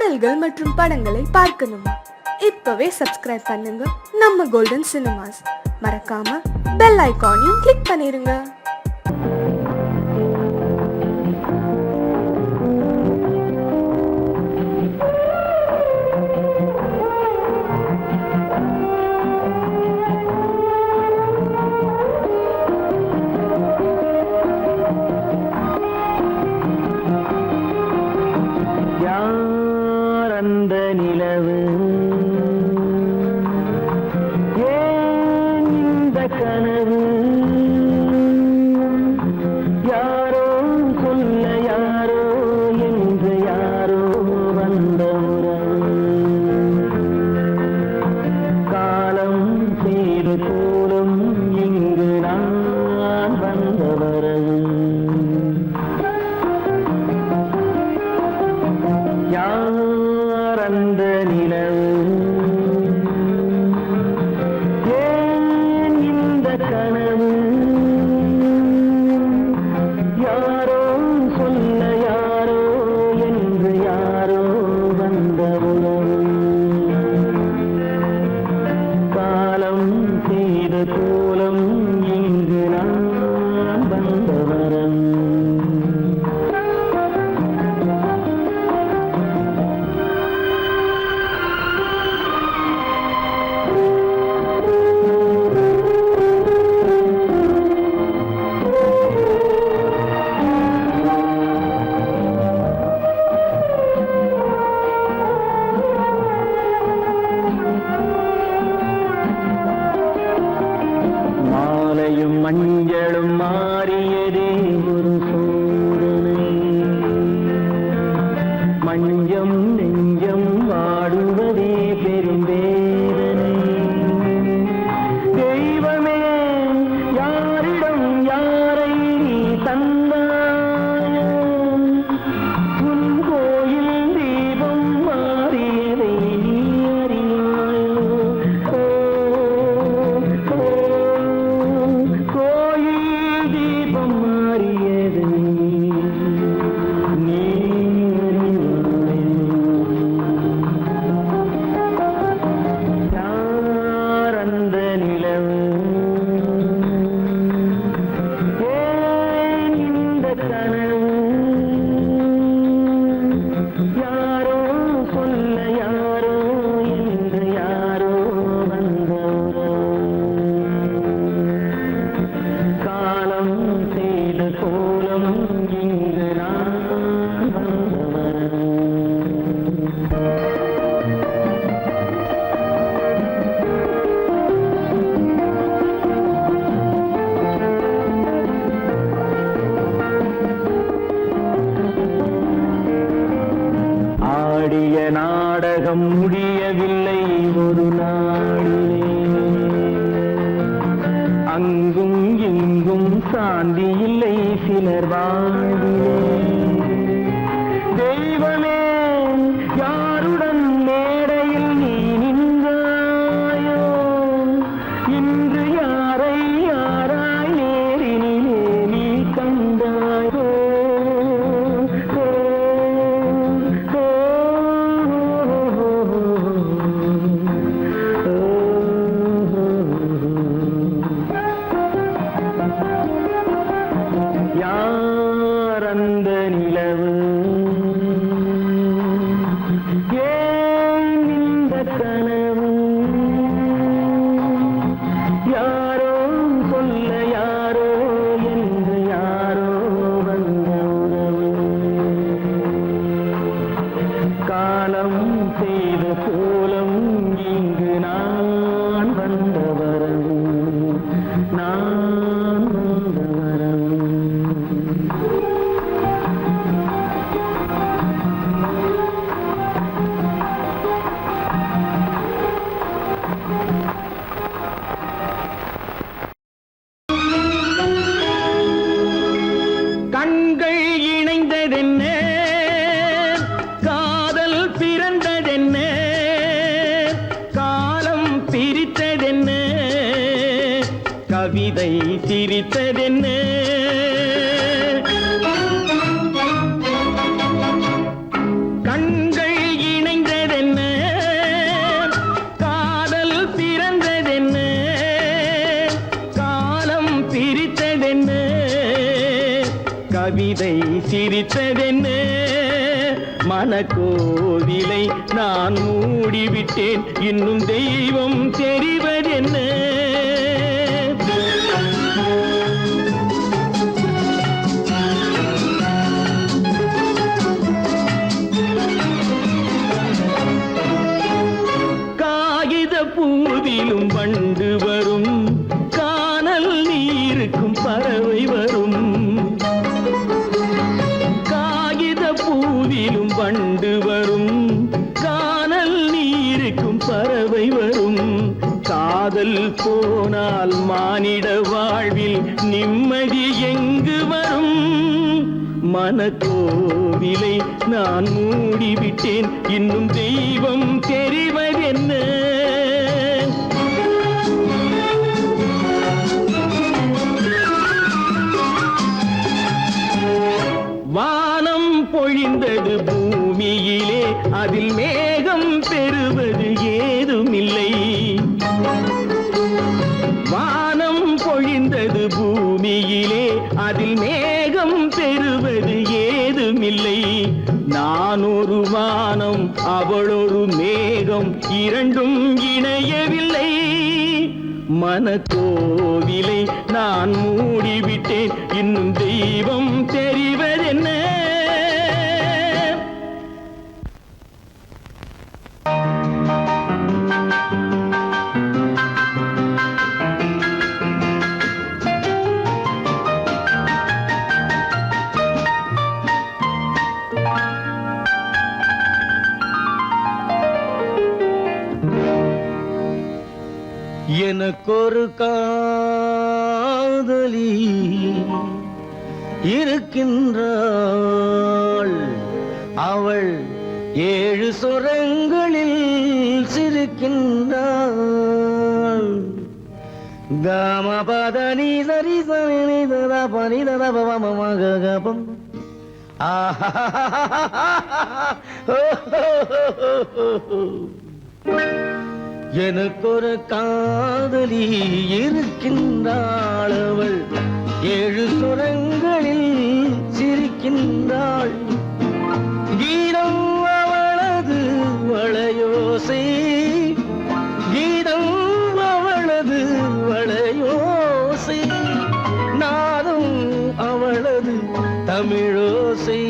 பாடல்கள் மற்றும் படங்களை பார்க்கணுமா? இப்பவே சப்ஸ்கிரைப் பண்ணுங்க நம்ம கோல்டன் சினிமாஸ். மறக்காம பெல் ஐகானையும் கிளிக் பண்ணிருங்க. மஞ்சளும் மாறியதே ஒரு சோதனை, மஞ்சம் நெஞ்சம் வாடுவதே பெரும் வேதனை. தெய்வமே யாரிடம் யாரை தந்தாயோ, உன் கோயில் தீபம் மாறியதை நீ அறியாயோ. நாடகம் முடியவில்லை ஒரு நாளிலே, அங்கும் இங்கும் சாந்தி இல்லை சிலர் வாழ்விலே. தெய்வமே யாருடன் மேடையில் நீ நின்றாயோ, இன்று யாரை யாராய் நேரினிலே நீ கண்டாயோ. யார் அந்த நிலவு, ஏன் இந்த கனவு, யாரோ சொல்ல யாரோ என்று யாரோ வந்த உறவு. காலம் செய்த கோலம் இங்கு நான் வந்த வரவு, நான் வந்த வரவு. கண்கள் இணைந்ததென்ன, காதல் பிறந்ததென்ன, காலம் பிரித்ததென்ன, கவிதை சிரித்ததென்ன. கண்கள் கவிதை சிரித்ததென்ன மனக்கோவிலை நான் மூடிவிட்டேன் இன்னும் தெய்வம் தெரிவதென்ன பூவிலும் வண்டு வரும் கானல் நீருக்கும் பறவை வரும் காகித பூவிலும் வண்டு வரும் கானல் நீருக்கும் பறவை வரும் காதல் போனால் மானிட வாழ்வில் நிம்மதி எங்கு வரும் மனக்கோவிலை நான் மூடிவிட்டேன் இன்னும் தெய்வம் தெரிவதென்ன வானம் பொழிந்தது பூமியிலே அதில் மேகம் பெறுவது ஏதுமில்லை வானம் பொழிந்தது பூமியிலே அதில் மேகம் பெறுவது ஏதுமில்லை நான் ஒரு வானம் அவளொரு மேகம் இரண்டும் இணையவில்லை மனக்கோவிலை நான் மூடிவிட்டேன் இன்னும் தெய்வம் தெரிவதென்ன எனக்கொரு காதலி இருக்கின்றாள் அவள் 7 சுரங்களில் சிரிக்கின்றாள் காமபதனி சரி சனி தத பனி தத பவமகபம் எனக்கொரு காதலி இருக்கின்றாள் அவள் 7 சுரங்களில் சிரிக்கின்றாள் கீதம் அவளது வளையோசை கீதம் அவளது வளையோசை நாதம் அவளது தமிழோசை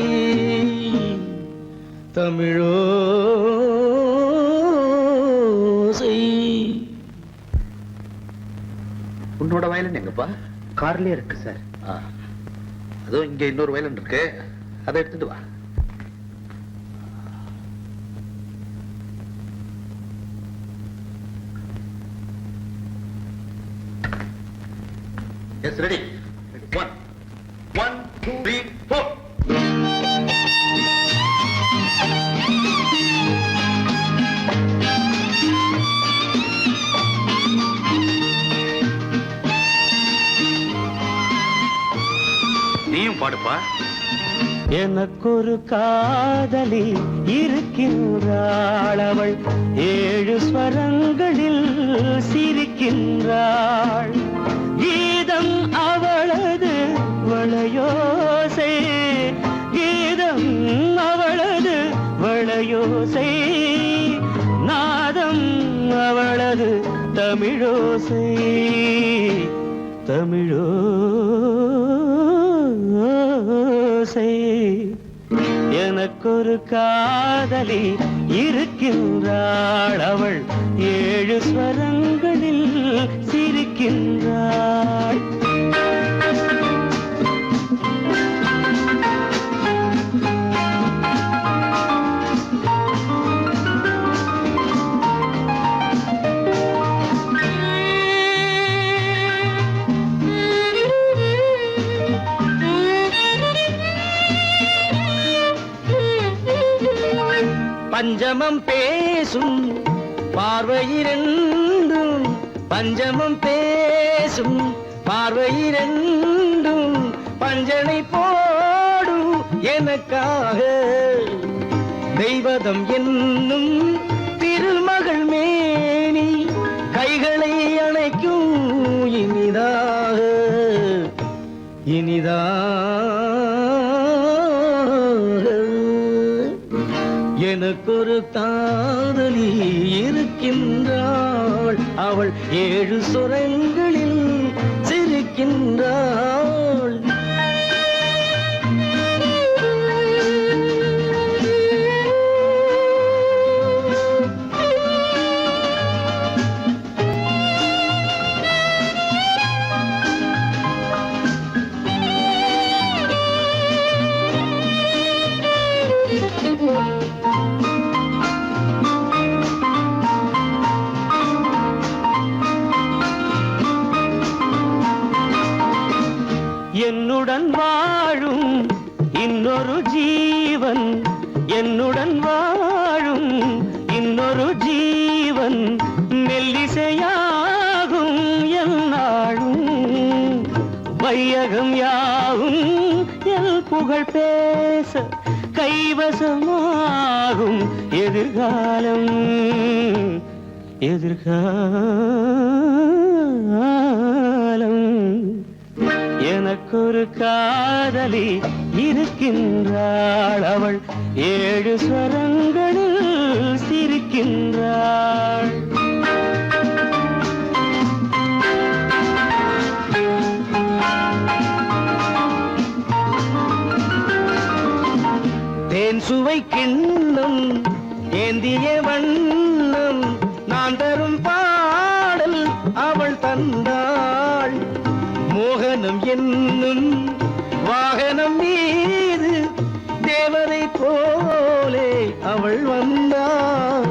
தமிழோசை. உன்னோட வயலன் எங்கப்பா? கார்லயே இருக்கு சார். அதுவும் இங்க இன்னொரு வயலன் இருக்கு, அதை எடுத்துட்டு வா. S ready. 1 2 3 4. நீயும் பாடுப்பா. எனக்கொரு காதலி இருக்கின்றாள் அவள் 7 ஸ்வரங்களில் சிரிக்கின்றாள் கீதம் அவளது வளையோசை கீதம் அவளது வளையோசை நாதம் அவளது தமிழோசை தமிழோசை. எனக்கொரு காதலி இருக்கின்றாள் அவள் 7 ஸ்வரங்களில் சிரிக்கின்றாள். பஞ்சமம் பேசும் பார்வையிரண்டும் பஞ்சமம் பேசும் பார்வையிரண்டும் பஞ்சனை போடும் எனக்காக தெய்வதம் என்னும் திருமகள் மேனி கைகளை அணைக்கும் இனிதாக இனிதாக எனக்கொரு காதலி இருக்கின்றாள், அவள் 7 சுரங்களில் சிரிக்கின்றாள். என்னுடன் வாழும் இன்னொரு ஜீவன், என்னுடன் வாழும் இன்னொரு ஜீவன், மெல்லிசையாகும் என்னாலும் வையகம் யாவும் எல் புகழ் பேச கைவசமாகும் எதிர்காலம் எதிர்காலம். எனக்கொரு காதலி இருக்கின்றாள், அவள் 7 ஸ்வரங்களில் சிரிக்கின்றாள். தேன் சுவை கிண்ணம் ஏந்திய வண்ணம், நான் தரும் பாடல் அவள் தந்தாள். மோகனம் என்னும் வாகனம் மீது தேவதை போலே அவள் வந்தாள்.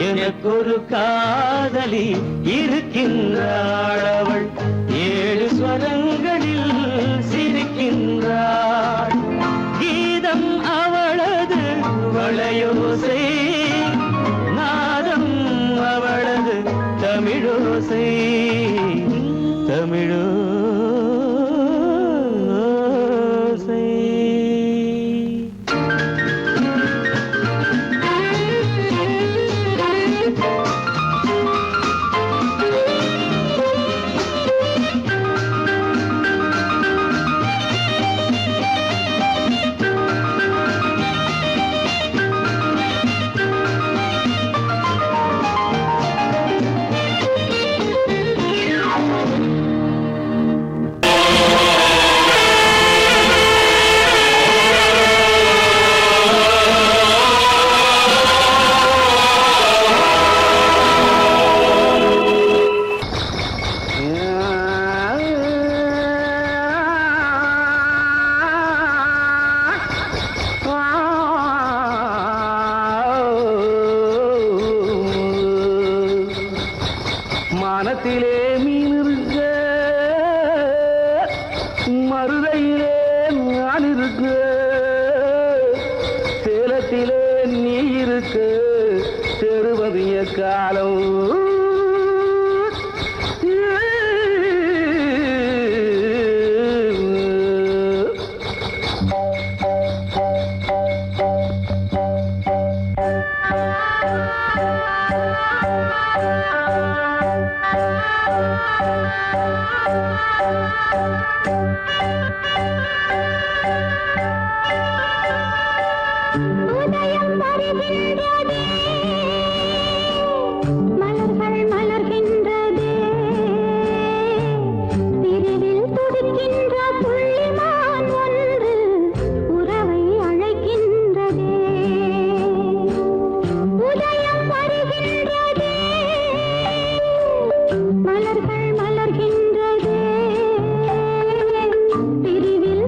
எனக்கொரு காதலி இருக்கின்றாள், அவள் 7 ஸ்வரங்களில் சிரிக்கின்றாள். கீதம் அவளது வளையோசை, நாதம் அவளது தமிழோசை தமிழோசை. மானத்திலே மீன் இருக்க, மருதையிலே நான் இருக்க, சேலத்திலே நீ இருக்க, தெருவதிய காலம். உதயம் வருகின்றதே, மலர்கள் மலர்கின்றதே, பிரிவில் துடிக்கின்ற புள்ளிமான் ஒன்று உறவை அழைக்கின்றதே. உதயம் வருகின்றதே, மலர்கள் மலர்கின்றதே, பிரிவில்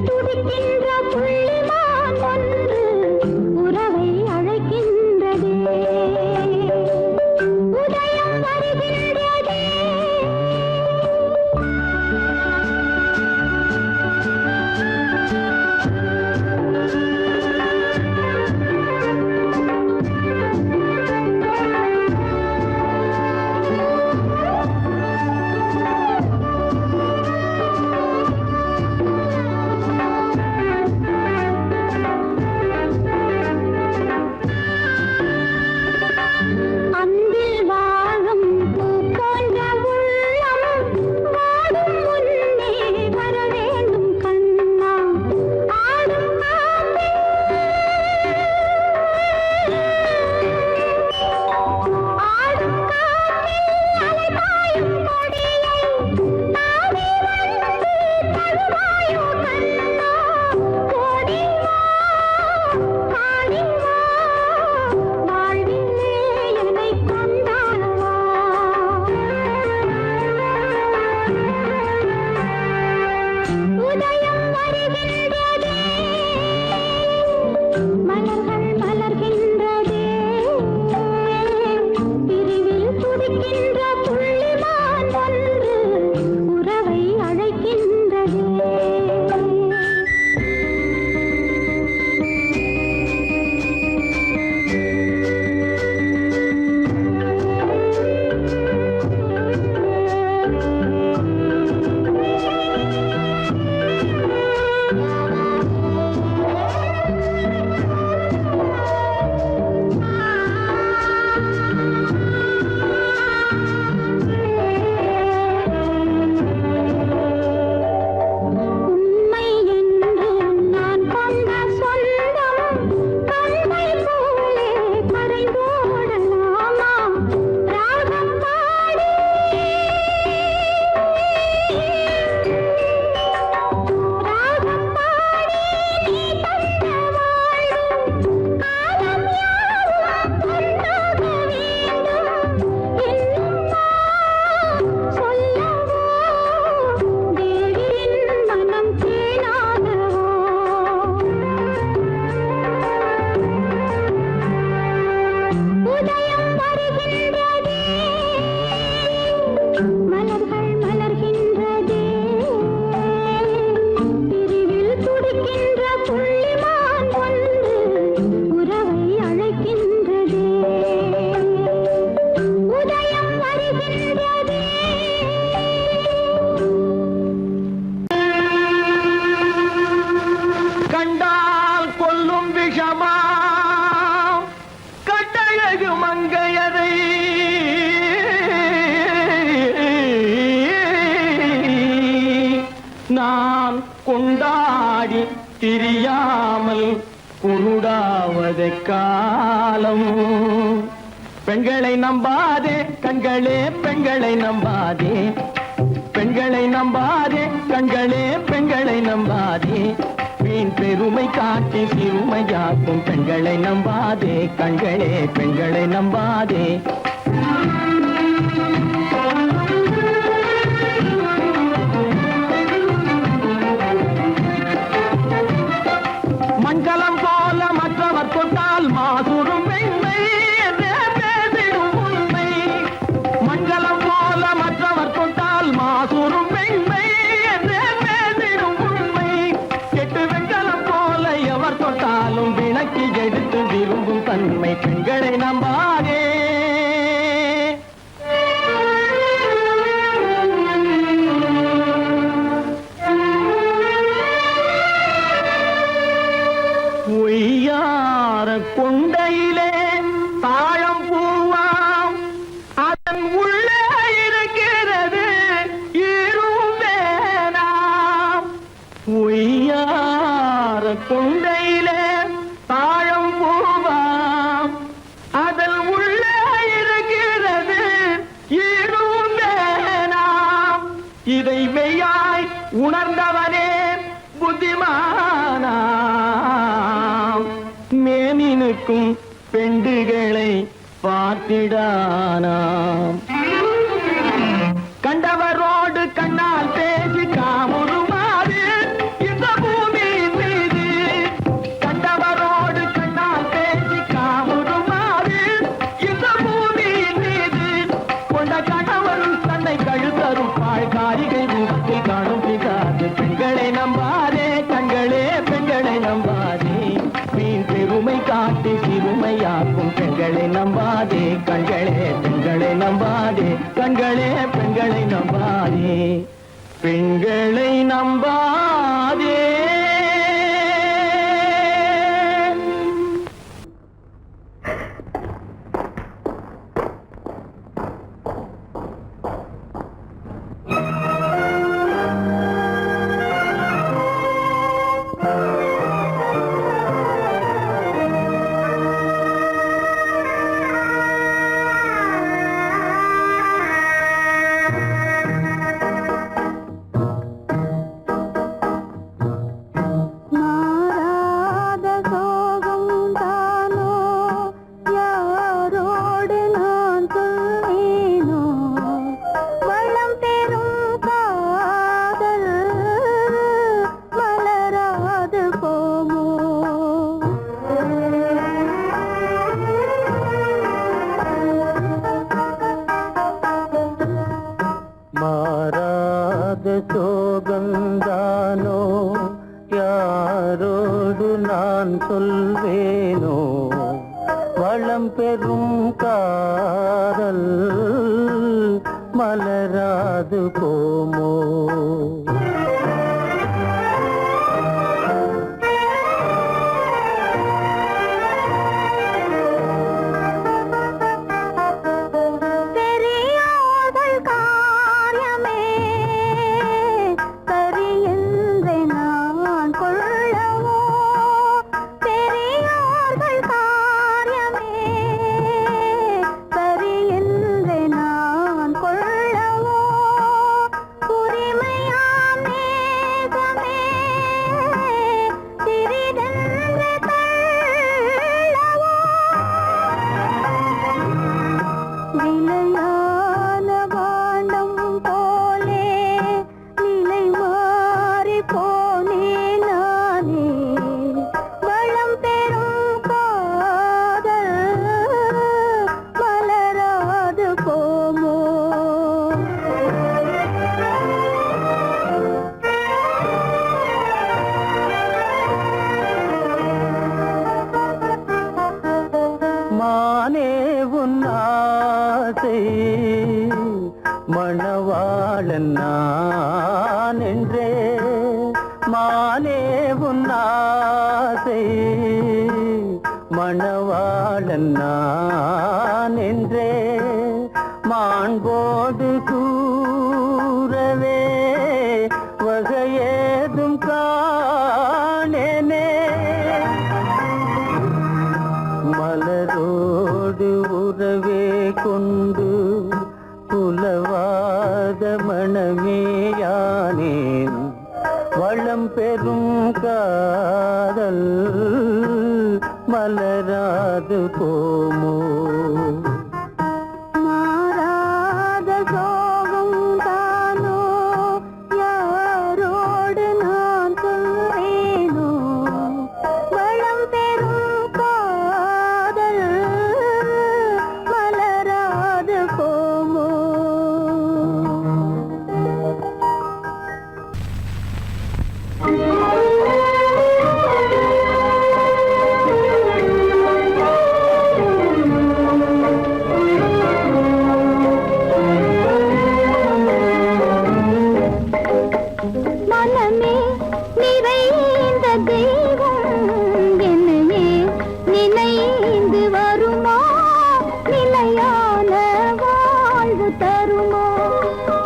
வாயு கண்ணா ஓடி வா ஆடி வா வாழ்விலே என்னை கொண்டாடவா உதயம் வருகின்றதே மலர்கள் மலர்கின்றதே பிரிவில் துடிக்கின்ற புள்ளிமான் ஒன்று உறவை அழைக்கின்றதே உண்மை என்று நான் கொண்ட சொந்தம் கண்மை போலே கரைந்தோடலாமா ராகம் பாடி ராகம் பாடி நீ தந்த வாழ்வு காலம் யாவும் ஒன்றாக வேண்டும் இன்னும் நான் சொல்லவோ தேவியின் மனம் தேனாகவோ உதயம் வருகின்றதே மலர்கள் மலர்கின்றதே பிரிவில் துடிக்கின்ற புள்ளிமான் ஒன்று உறவை அழைக்கின்றதே உதயம் வருகின்றதே கண்டால் கொல்லும் விஷமா கட்டழகு மங்கையதை நான் கொண்டாடி திரியாமல் குருடாவதை காலம் பெண்களை நம்பாதே கண்களே பெண்களை நம்பாதே பெண்களை நம்பாதே கண்களே பெண்களை நம்பாதே வீண் பெருமை காட்டி சிறுமையாக்கும் பெண்களை நம்பாதே கண்களே பெண்களை நம்பாதே மண்கலம் போல மற்றவர் தொட்டால் மாசுரும் பெண்மை என்றே பேசிடும் உண்மை மண்கலம் போல மற்றவர் தொட்டால் மாசுரும் பெண்மை என்றே பேசிடும் உண்மை கெட்டு வெண்கலம் போல எவர் தொட்டாலும் விளக்கி எடுத்து விரும்பும் தன்மை பெண்களை நம்பாதே ஒய்யார கொண்டையிலே தாழம் பூவாம் அதன் உள்ளே இருக்கிறது ஈரும் வேணாம் ஒய்யார கொண்டையிலே தாழம் பூவாம் அதன் உள்ளே இருக்கிறது ஈரும் வேணாம் இதை மெய்யாய் உணர்ந்தவனே புத்திமானாம் மேனினுக்கும் பெண்டுகளை பார்த்திடானாம் கண்டவரோடு கண்ணால் பேசி காமுறுமாறு இந்த பூமியின் மீது கண்டவரோடு கண்ணால் பேசி காமுறுமாறு இந்த பூமியின் மீது கொண்ட கணவன் தன்னை கழுத்தரும் பாழ்காரிகை ரூபத்தில் காணும் பிதாது பெண்களை நம்பாதே கண்களே பெண்களை நம்பாதே வீண் பெருமை காட்டி சிறுமையாக்கும் பெண்களை நம்பாதே கண்களே பெண்களை நம்பாதே கண்களே பெண்களை நம்பாதே பெண்களை நம்பாதே யாரோடு நான் சொல்வேனோ வளம் பெறும் காதல் மலராது போமோ மணவாளன் நான் என்றே மானே உன்னாசை மணவாளன் நான் என்றே மாண்போடு கூறவே வகையேதும் காணேனே மலரோடு உறவே கொண்டு புலவாத மணமேயானேன் வளம் பெறும் காதல் மலராது போமோ மாறாத சோகம் தானோ யாரோடு நான் சொல்வேனோ வளம் பெறும் காதல் மலராது போமோ மனமே நிறைந்த தெய்வம் என்னையே நினைந்து வருமா நிலையான வாழ்வு தருமா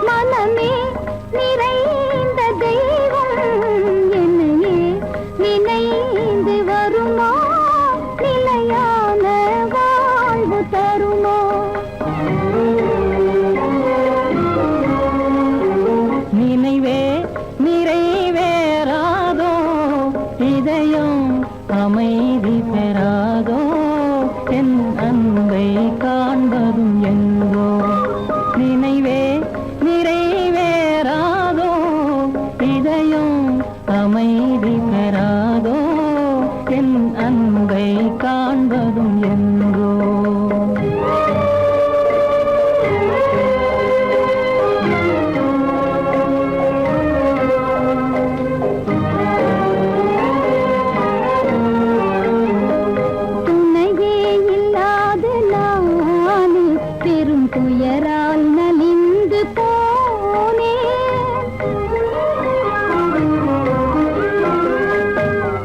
மனமே நிறைந்த தெய்வம் என்னையே நினைந்து வருமா நிலையான வாழ்வு தருமா நினைவே நிறைவேறாதோ இதயம் அமைதி பெறாதோ என் அன்பை காண்பதும் எங்கோ நினைவே நிறைவேறாதோ இதயம் அமைதி பெறாதோ என் அன்பை காண்பதும் எங்கோ துணையே இல்லாத நான் பெரும் துயரால் நலிந்து போனேன்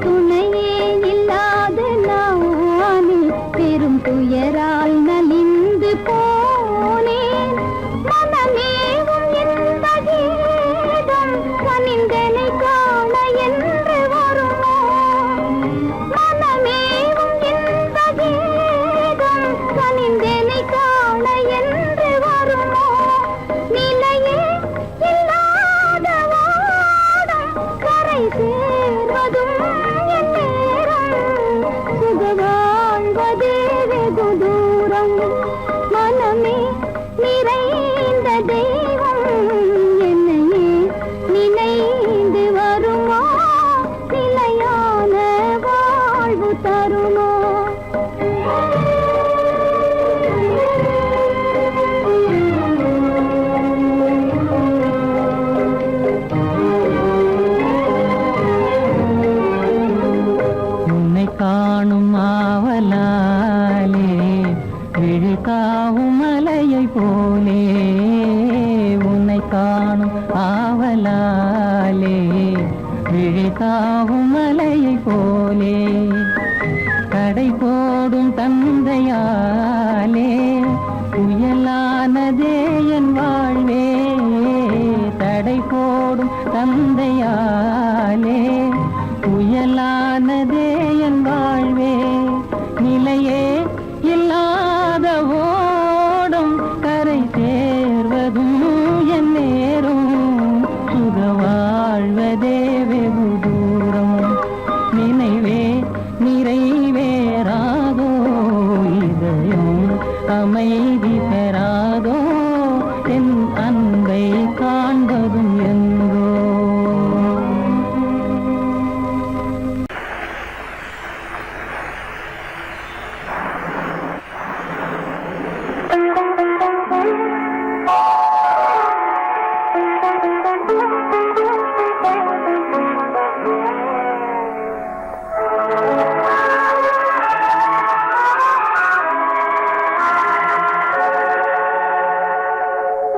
துணையே இல்லாத நான் பெரும் துயரால் நலிந்து போனேன் மனமேவும் இந்த கீதம் கனிந்தனை காண என்று வருமோ மனமேவும் இந்த கீதம் கனிந்தனை காண என்று வருமோ நிலையே இல்லாத வாடம் கரை சேர்வதும் என் நேரம் சுக வாழ்வதே வெகு தூரம் மனமே நிறைந்த தெய்வம் என்னையே நினைந்து வருமா நிலையான வாழ்வு தருமா விழித்தாவும் மலையை போலே கடை போடும் தந்தையாலே புயலானதே என் வாழ்வே தடை போடும் தந்தையாலே புயலானதே என் வாழ்வே நிலையே இல்லாத ஓடும் கரை சேர்வதும் என் நேரும் சுக வாழ்வதே வெகு தூரம் நினைவே நிறைவேறாதோ இதயம் அமைதி பெறாதோ என் அன்பை காண்பதும் எங்கோ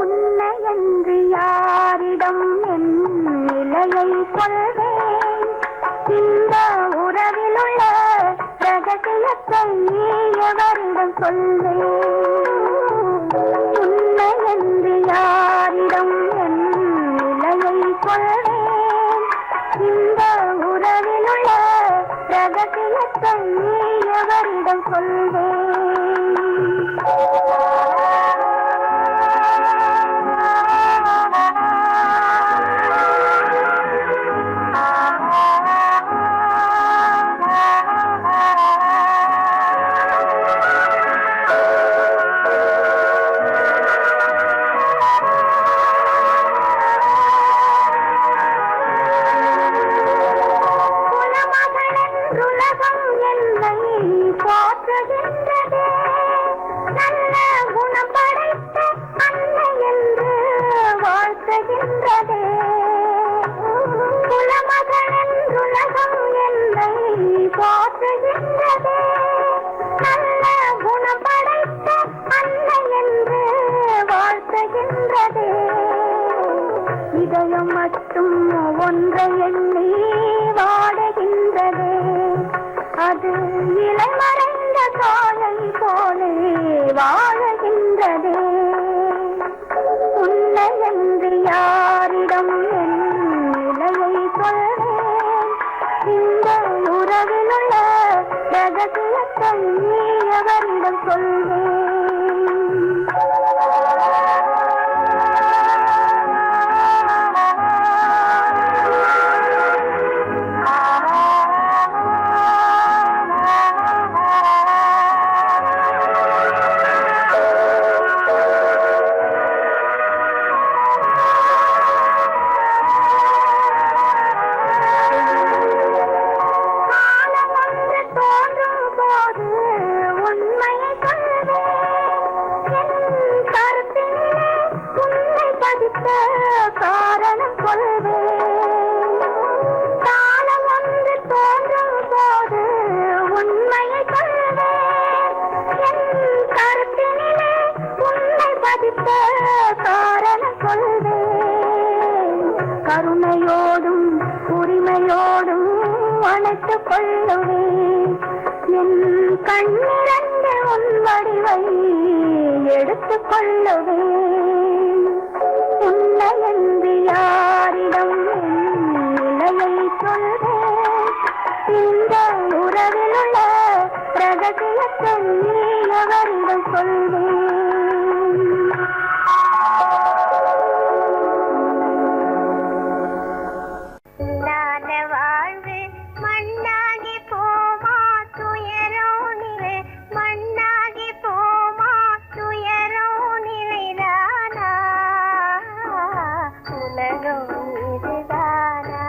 உன்னையன்று யாரிடம் என் நிலையை சொல்வேன் இந்த உறவில் உள்ள ரகசியத்தை எவரிடம் சொல்வேன் உன்னையன்று யாரிடம் என் நிலையை சொல்வேன் இந்த உறவில் உள்ள ரகசியத்தை எவரிடம் சொல்வேன் உலகம் என்னை போற்றுகின்றதே நல்ல குணம் படைத்த அன்னை என்று வாழ்த்துகின்றதே குலமகன் உலகம் என்னை போற்றுகின்றதே நல்ல குணம் படைத்த அன்னை என்று வாழ்த்துகின்றதே இதயம் மட்டும் ஒன்றை எண்ணி வாடுகின்றதே அது இலை மறைந்த காலை போலே வாழுகின்றதே உன்னை என்று யாரிடம் என் நிலையை சொல்வேன் இந்த உறவில் உள்ள ரகசியத்தை எவரிடம் சொல்வேன் காரணம் கொள்வேன் காலம் ஒன்று தோன்றும் போது உண்மையை சொல்வேன் என் கருத்தினிலே உன்னை பதித்த காரணம் கொள்வேன் கருணையோடும் உரிமையோடும் அணைத்துக் கொள்ளுவேன் என் கண்ணிரண்டு உன் வடிவை எடுத்துக் கொள்ளுவேன் உன்னை என்று யாரிடம் நிலையை சொல்வேன் இந்த உறவில் உள்ள ரகசியத்தை எவரிடம் சொல்வேன் வாழ்வு மண்ணாகி போமா துயரோ நிலை மண்ணாகி போமா துயரோ நிலைதானா உலகம் இதுதானா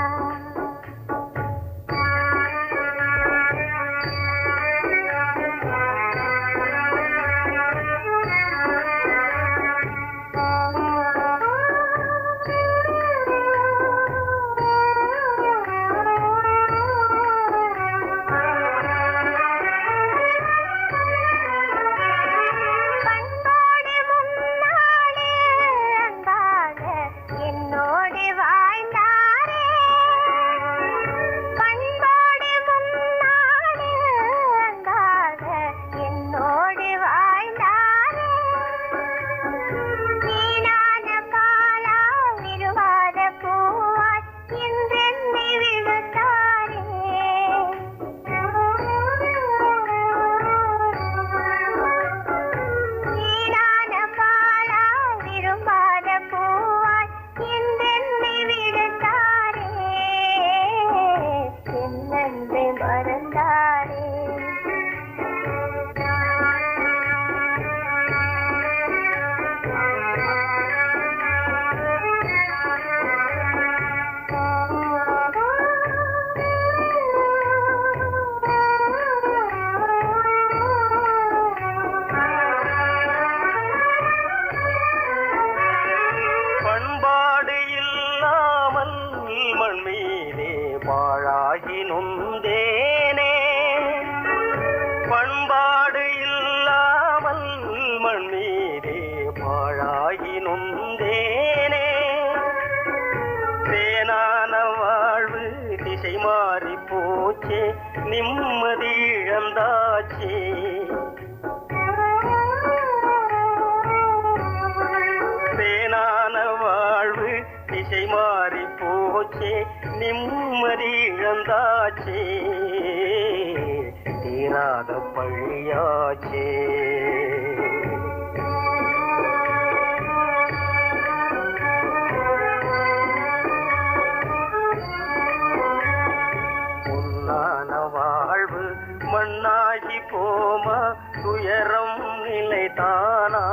பாழாகி நொந்தேனே பண்பாடு இல்லாமல் மண் மீதே பாழாகி நொந்தேனே தேனான வாழ்வு திசை மாறி போச்சே நிம்மதி இழந்தாச்சே தேனான வாழ்வு திசை மாறி போச்சே நிம்மதி இழந்தாச்சே தீராத பழியாச்சே பொன்னான வாழ்வு மண்ணாகி போமா துயரம் நிலைதானா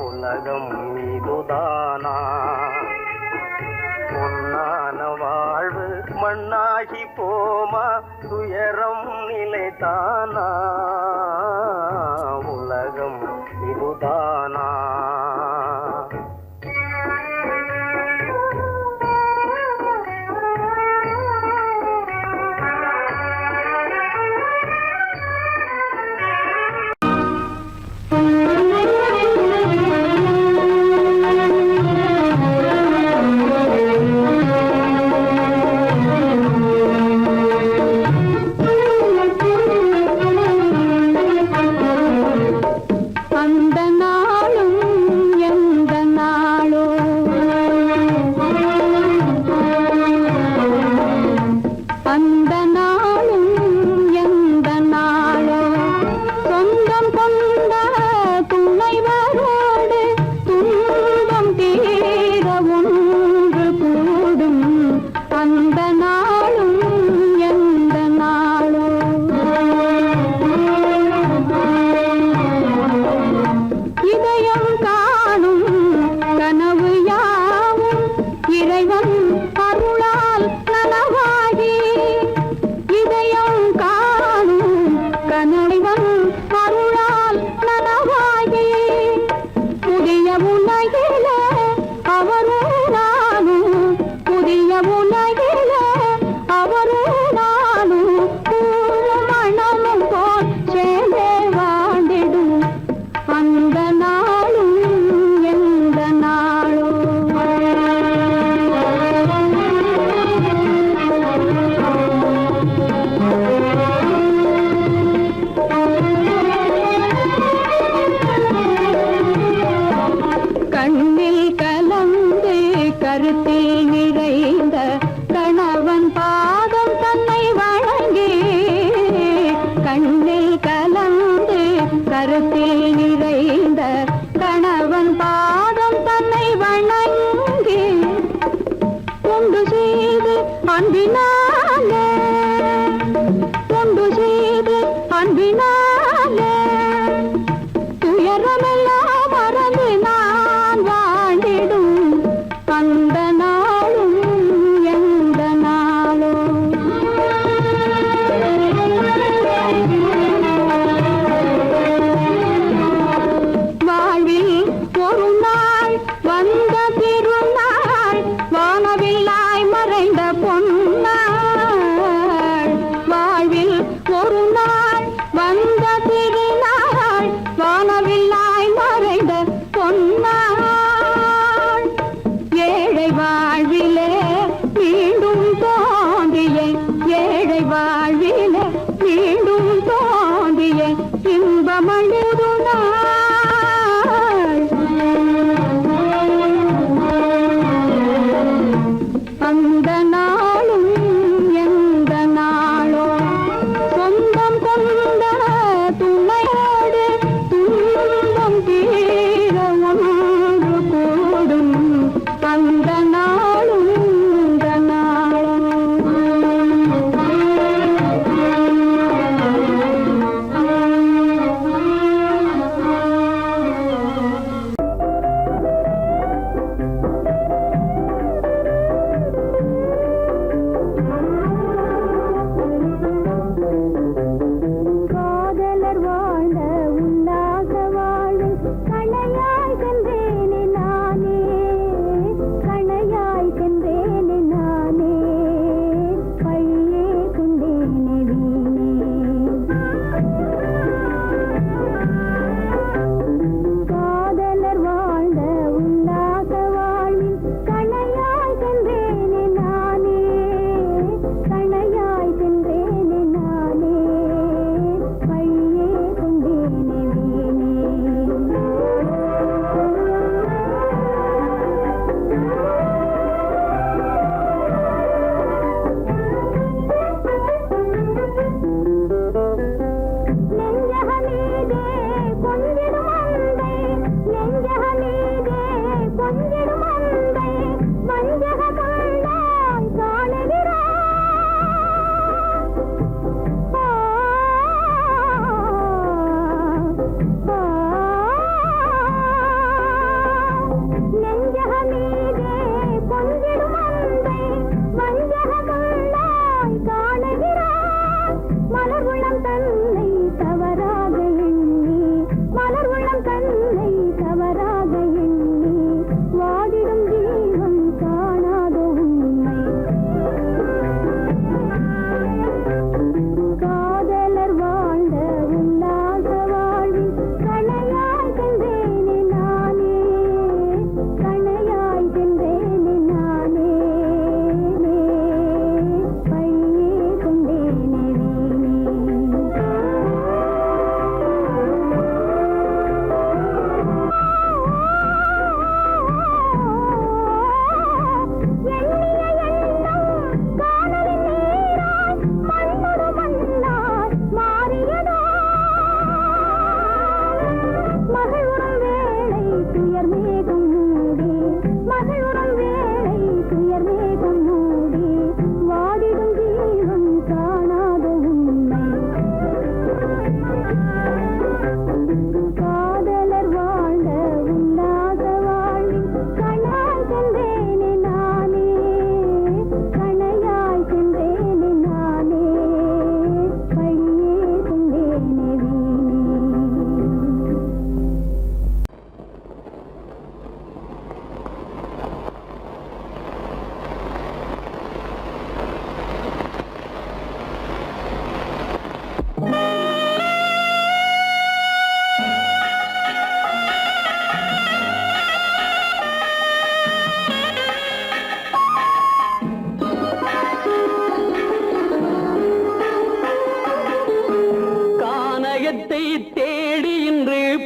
உலகம் இதுதானா பொன்னான வாழ்வு மண்ணாகி போமா துயரம் நிலைதானா உலகம் இதுதானா ஒரு நாள் வந்த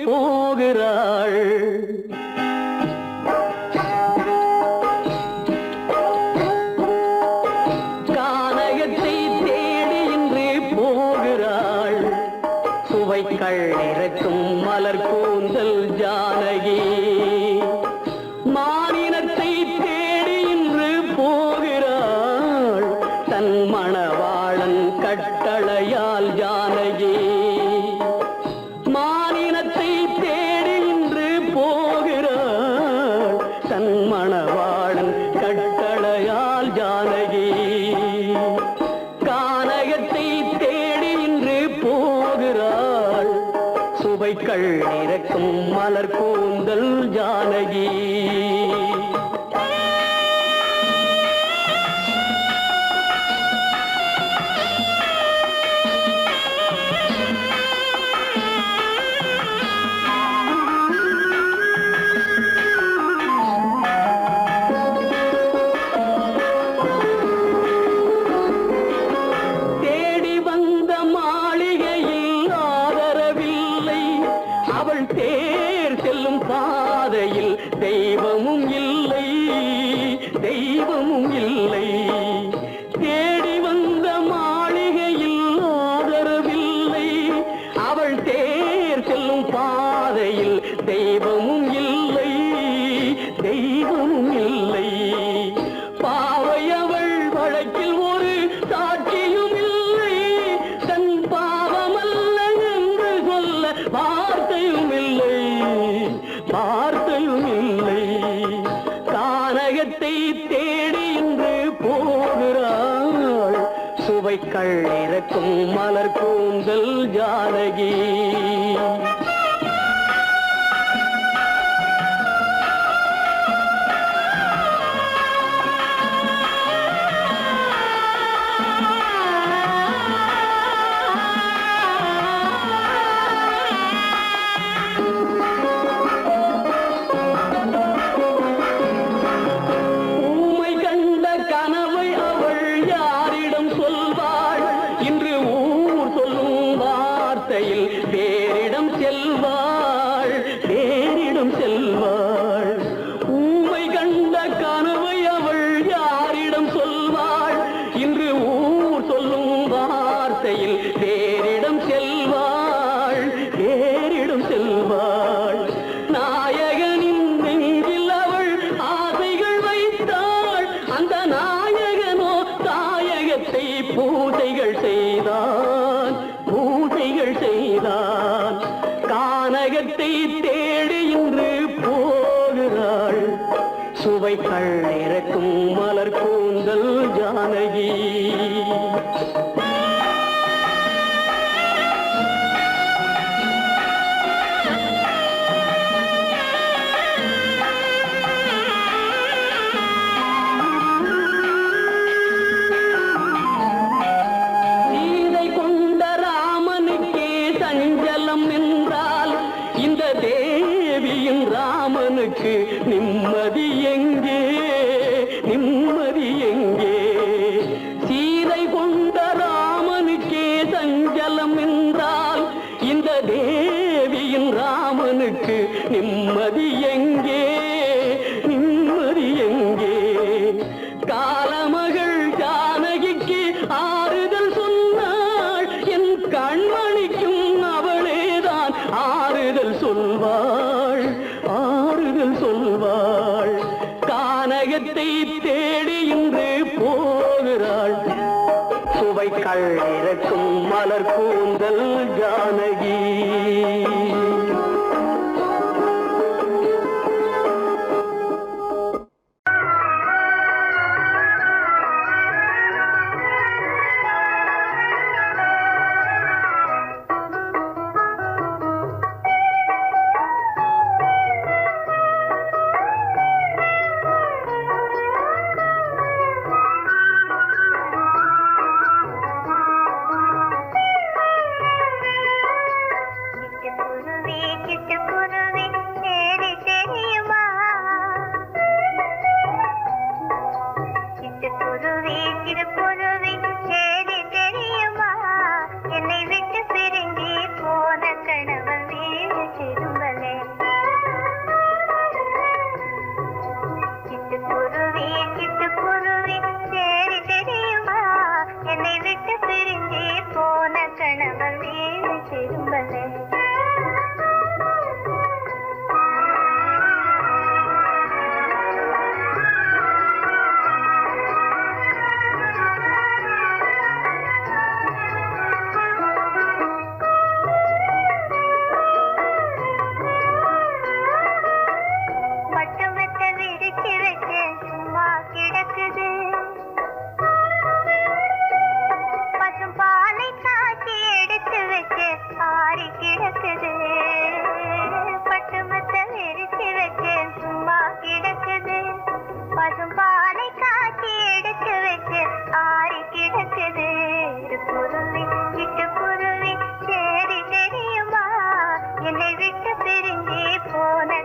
போகிறாள். கானகத்தை தேடி இன்று போகிறாள். சுவைக்கள் இறக்கும் மலர் கூந்தல் ஜானகி. மானினத்தை தேடி இன்று போகிறாள். தன் மணவாளன் கட்டளையால் ஜானகி. மானினத்தை தேடி இன்று போகிறாள். தன் மணவாளன் கட்டளையால் ஜானகி. கானகத்தை தேடி இன்று போகிறாள். சுவைக்கள் இறக்கும் மலர் கூந்தல் ஜானகி. தேடி வந்த மாளிகையில் ஆதரவில்லை. அவள் தேர் செல்லும் பாதையில் தெய்வமும் இல்லை, தெய்வமும் இல்லை. தேடி வந்த மாளிகையில் ஆதரவில்லை. அவள் தேர் செல்லும் பாதையில் தெய்வமும் இல்லை, தெய்வமும் இல்லை. பாவை அவள் வழக்கில் ஒரு சாட்சியும் இல்லை. தன் பாவமல்ல என்று சொல்ல வார்த்தையும் இல்லை, வார்த்தையும் இல்லை. கானகத்தை தேடி இன்று போகிறாள். சுவைக்கள் இறக்கும் மலர் கூந்தல் ஜானகி. ஊமை கண்ட கனவை அவள் யாரிடம் சொல்வாள்? இன்று ஊர் சொல்லும் வார்த்தையில் பேரிடம் செல்வாள், பேரிடம் செல்வாள். ஊமை கண்ட கனவை அவள் யாரிடம் சொல்வாள்? இன்று ஊர் சொல்லும் வார்த்தையில் பேரிடம் செல்வாள், பேரிடம் செல்வாள். நாயகனின் நெஞ்சில் அவள் ஆசைகள் வைத்தாள். அந்த நாயகனோ தாயகத்தை பூஜைகள் செய்தான், பூஜைகள் செய்தான். கானகத்தை தேடி இன்று போகிறாள். சுவைக்கள் இறக்கும் மலர் கூந்தல் ஜானகி. சீதை கொண்ட ராமனுக்கே சஞ்சலம் என்றால் இந்த தேவியின் ராமனுக்கு நிம்மதி எங்கே, நிம்மதி எங்கே? சீதை கொண்ட ராமனுக்கே சஞ்சலம் என்றால் இந்த தேவியின் ராமனுக்கு நிம்மதி எங்கே, நிம்மதி எங்கே? காலமகள் ஜானகிக்கு ஆறுதல் சொன்னாள். என் கண்மணிக்கும் அவளேதான் ஆறுதல் சொல்வாள், ஆறுதல் சொல்வாள். கானகத்தை தேடி இன்று போகிறாள். சுவைக்கள் இறக்கும் மலர் கூந்தல் ஜானகி. சிட்டுக்குருவி சேரி தெரியுமா என்னை விட்டு பிரிஞ்சே போன